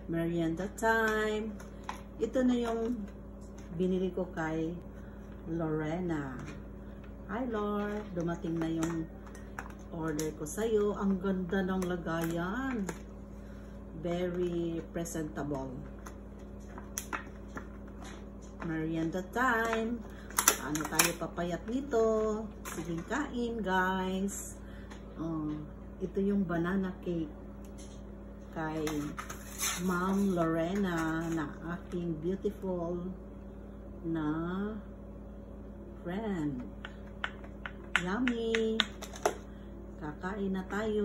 Merienda time. Ito na yung binili ko kay Lorena. Hi Lord, dumating na yung order ko sa'yo. Ang ganda ng lagayan. Very presentable. Merienda time. Ano tayo papayat nito? Sige kain guys. Ito yung banana cake kay Ma'am Lorena na aking beautiful na friend. Yummy! Kakain na tayo.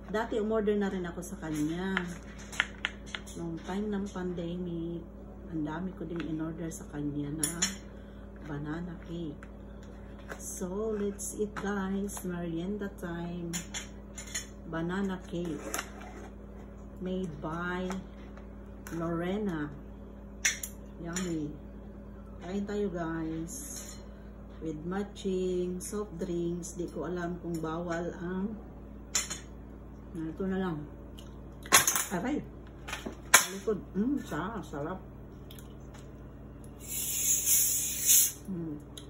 Dati umorder na rin ako sa kanya. Nung time ng pandemic, ang dami ko din in-order sa kanya na banana cake. So, let's eat guys. Merienda time. Banana cake. Made by Lorena. Yummy. Kain tayo guys. With matching soft drinks. Di ko alam kung bawal ang ito na lang. Aray. Likod. Sarap.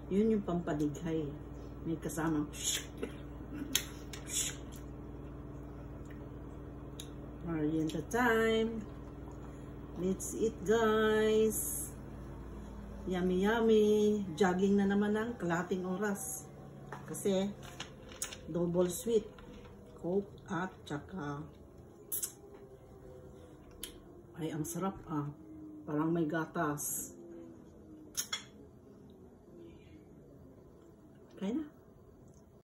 Yun yung pampadighay. May kasama. Merienda time. Let's eat guys. Yummy yummy. Jogging na naman ng kalahating oras. Kasi double sweet. Coke at tsaka ay ang sarap Parang may gatas. Kaya na.